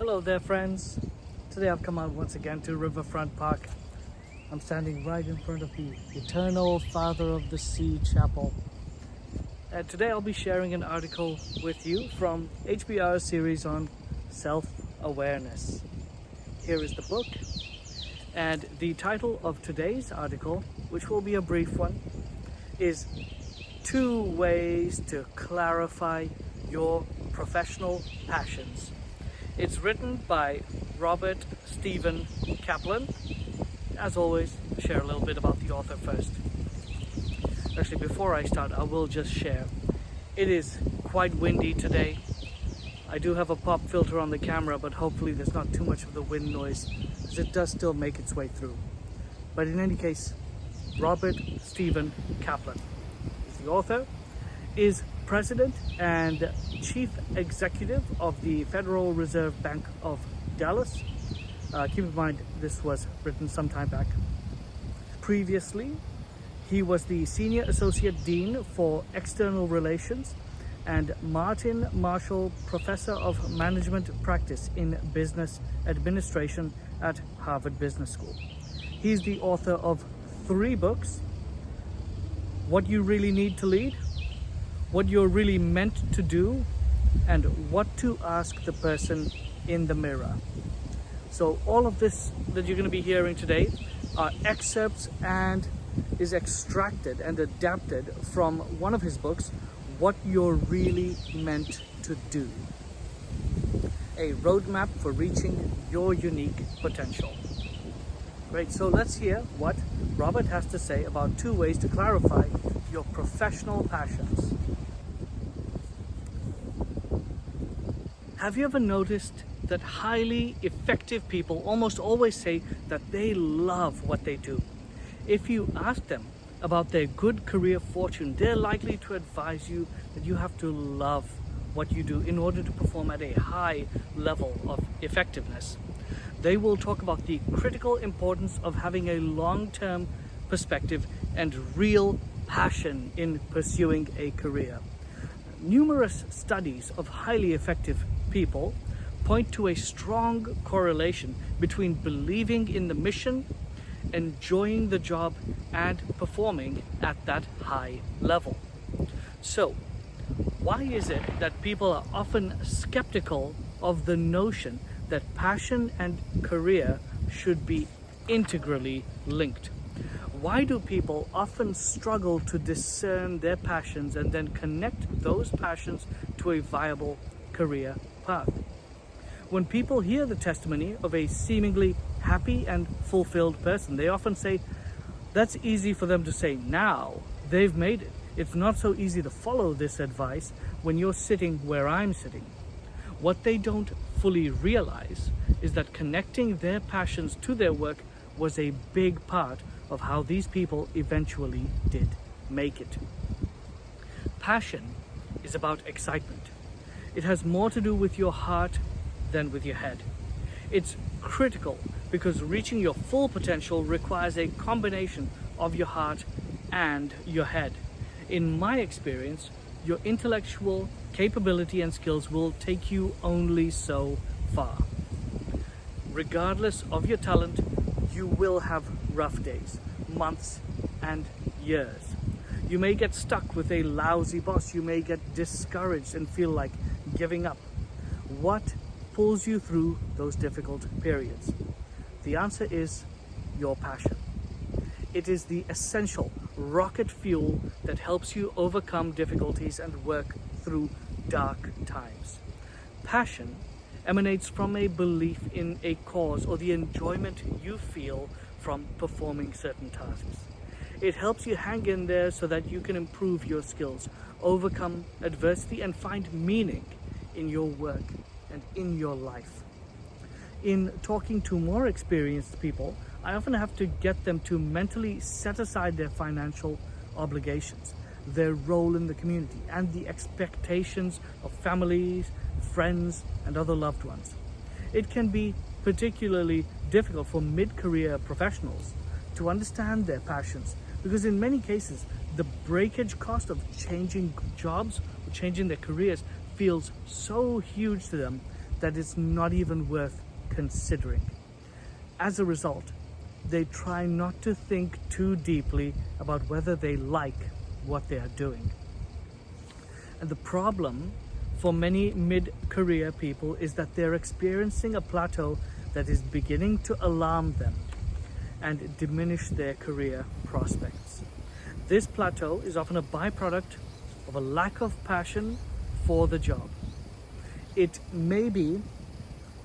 Hello there, friends. Today I've come out once again to Riverfront Park. I'm standing right in front of the Eternal Father of the Sea Chapel. And today I'll be sharing an article with you from HBR's series on self-awareness. Here is the book, and the title of today's article, which will be a brief one, is 2 Ways to Clarify Your Professional Passions. It's written by Robert Stephen Kaplan. As always, share a little bit about the author first. Actually, before I start, I will just share. It is quite windy today. I do have a pop filter on the camera, but hopefully there's not too much of the wind noise, as it does still make its way through. But in any case, Robert Stephen Kaplan is the author, is President and Chief Executive of the Federal Reserve Bank of Dallas. Keep in mind, this was written some time back. Previously, he was the Senior Associate Dean for External Relations and Martin Marshall Professor of Management Practice in Business Administration at Harvard Business School. He's the author of 3 books: What You Really Need to Lead, What You're Really Meant to Do, and What to Ask the Person in the Mirror. So all of this that you're going to be hearing today are excerpts and is extracted and adapted from one of his books, What You're Really Meant to Do, a roadmap for reaching your unique potential. Great, so let's hear what Robert has to say about 2 ways to clarify your professional passions. Have you ever noticed that highly effective people almost always say that they love what they do? If you ask them about their good career fortune, they're likely to advise you that you have to love what you do in order to perform at a high level of effectiveness. They will talk about the critical importance of having a long-term perspective and real passion in pursuing a career. Numerous studies of highly effective people point to a strong correlation between believing in the mission, enjoying the job, and performing at that high level. So, why is it that people are often skeptical of the notion that passion and career should be integrally linked? Why do people often struggle to discern their passions and then connect those passions to a viable career path? When people hear the testimony of a seemingly happy and fulfilled person, they often say that's easy for them to say now. They've made it. It's not so easy to follow this advice when you're sitting where I'm sitting. What they don't fully realize is that connecting their passions to their work was a big part of how these people eventually did make it. Passion is about excitement. It has more to do with your heart than with your head. It's critical because reaching your full potential requires a combination of your heart and your head. In my experience, your intellectual capability and skills will take you only so far. Regardless of your talent, you will have rough days, months, and years. You may get stuck with a lousy boss. You may get discouraged and feel like giving up. What pulls you through those difficult periods? The answer is your passion. It is the essential rocket fuel that helps you overcome difficulties and work through dark times. Passion emanates from a belief in a cause or the enjoyment you feel from performing certain tasks. It helps you hang in there so that you can improve your skills, overcome adversity, and find meaning in your work and in your life. In talking to more experienced people, I often have to get them to mentally set aside their financial obligations, their role in the community, and the expectations of families, friends, and other loved ones. It can be particularly difficult for mid-career professionals to understand their passions, because in many cases, the breakage cost of changing jobs or changing their careers feels so huge to them that it's not even worth considering. As a result, they try not to think too deeply about whether they like what they are doing. And the problem for many mid-career people is that they're experiencing a plateau that is beginning to alarm them and diminish their career prospects. This plateau is often a byproduct of a lack of passion for the job. It may be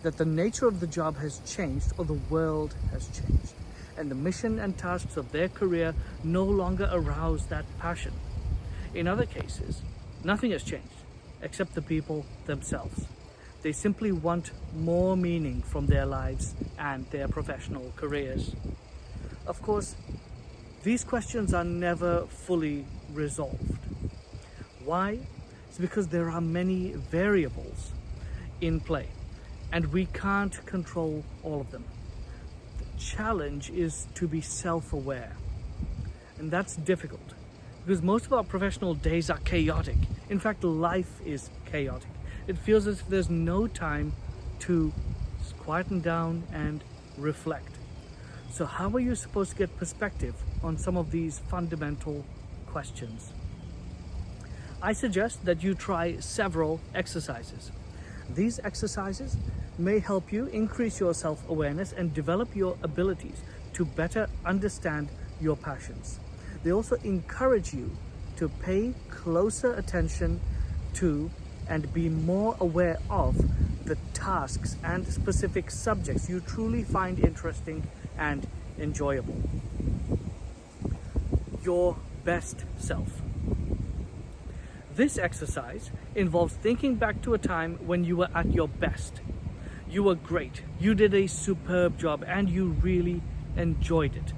that the nature of the job has changed or the world has changed, and the mission and tasks of their career no longer arouse that passion. In other cases, nothing has changed except the people themselves. They simply want more meaning from their lives and their professional careers. Of course, these questions are never fully resolved. Why? It's because there are many variables in play, and we can't control all of them. The challenge is to be self-aware, and that's difficult because most of our professional days are chaotic. In fact, life is chaotic. It feels as if there's no time to quieten down and reflect. So how are you supposed to get perspective on some of these fundamental questions? I suggest that you try several exercises. These exercises may help you increase your self-awareness and develop your abilities to better understand your passions. They also encourage you to pay closer attention to and be more aware of the tasks and specific subjects you truly find interesting and enjoyable. Your best self. This exercise involves thinking back to a time when you were at your best. You were great, you did a superb job, and you really enjoyed it.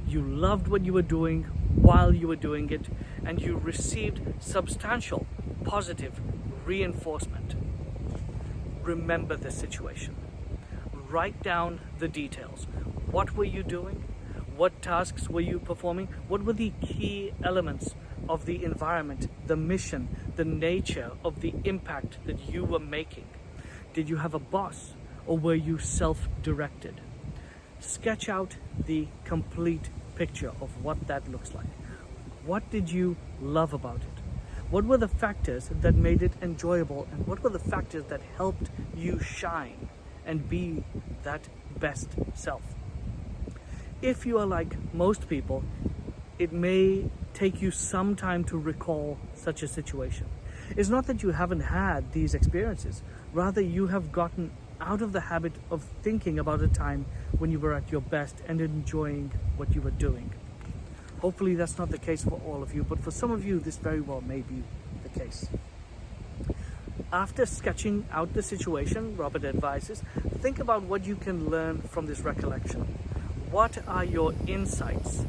You loved what you were doing while you were doing it, and you received substantial positive reinforcement. Remember the situation. Write down the details. What were you doing? What tasks were you performing? What were the key elements of the environment, the mission, the nature of the impact that you were making? Did you have a boss, or were you self-directed? Sketch out the complete picture of what that looks like. What did you love about it? What were the factors that made it enjoyable, and what were the factors that helped you shine and be that best self? If you are like most people, it may take you some time to recall such a situation. It's not that you haven't had these experiences, rather you have gotten out of the habit of thinking about a time when you were at your best and enjoying what you were doing. Hopefully that's not the case for all of you, but for some of you this very well may be the case. After sketching out the situation, Robert advises, think about what you can learn from this recollection. What are your insights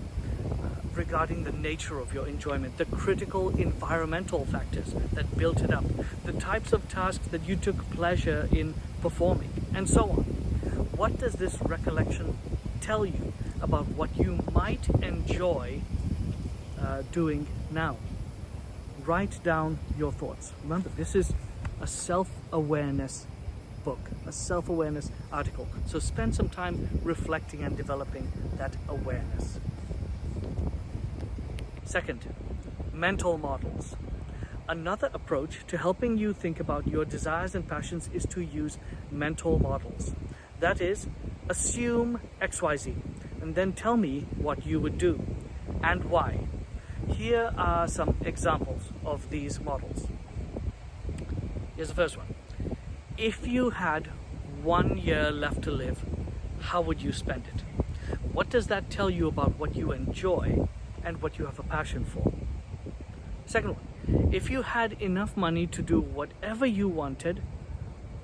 regarding the nature of your enjoyment, the critical environmental factors that built it up, the types of tasks that you took pleasure in performing, and so on? What does this recollection tell you about what you might enjoy doing now? Write down your thoughts. Remember, this is a self-awareness book, a self-awareness article. So spend some time reflecting and developing that awareness. Second, mental models. Another approach to helping you think about your desires and passions is to use mental models. That is, assume XYZ and then tell me what you would do and why. Here are some examples of these models. Here's the first one. If you had 1 year left to live, how would you spend it? What does that tell you about what you enjoy and what you have a passion for? Second one, if you had enough money to do whatever you wanted,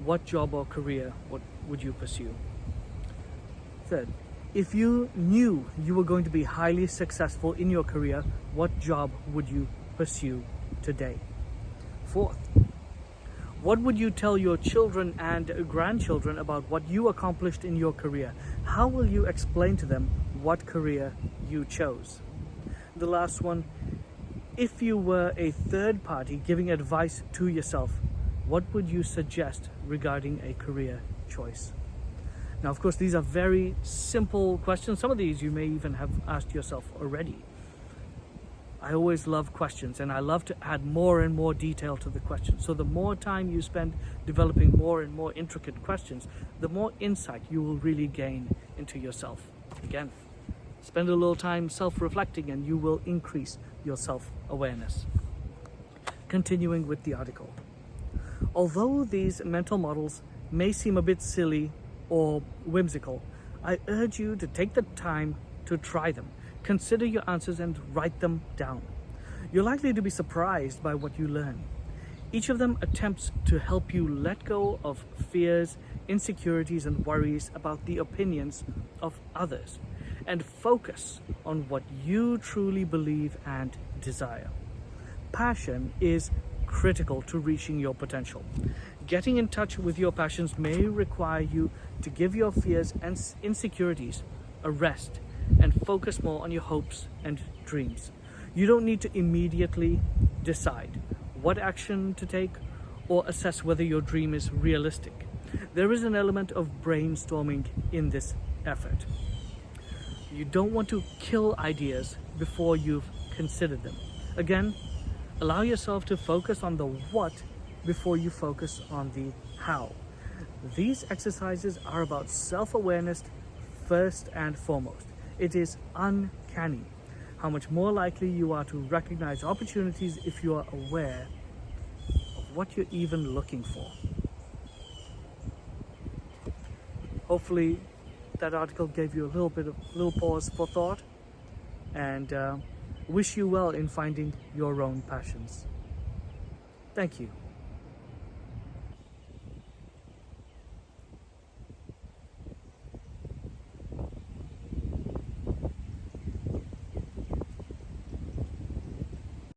what job or career would you pursue? Third, if you knew you were going to be highly successful in your career, what job would you pursue today? Fourth, what would you tell your children and grandchildren about what you accomplished in your career? How will you explain to them what career you chose? The last one, if you were a third party giving advice to yourself, what would you suggest regarding a career choice? Now, of course, these are very simple questions. Some of these you may even have asked yourself already. I always love questions, and I love to add more and more detail to the questions. So the more time you spend developing more and more intricate questions, the more insight you will really gain into yourself. Again, spend a little time self-reflecting and you will increase your self-awareness. Continuing with the article. Although these mental models may seem a bit silly or whimsical, I urge you to take the time to try them. Consider your answers and write them down. You're likely to be surprised by what you learn. Each of them attempts to help you let go of fears, insecurities, and worries about the opinions of others and focus on what you truly believe and desire. Passion is critical to reaching your potential. Getting in touch with your passions may require you to give your fears and insecurities a rest and focus more on your hopes and dreams. You don't need to immediately decide what action to take or assess whether your dream is realistic. There is an element of brainstorming in this effort. You don't want to kill ideas before you've considered them. Again, allow yourself to focus on the what before you focus on the how. These exercises are about self-awareness first and foremost. It is uncanny how much more likely you are to recognize opportunities if you are aware of what you're even looking for. Hopefully that article gave you a little pause for thought, and wish you well in finding your own passions. Thank you.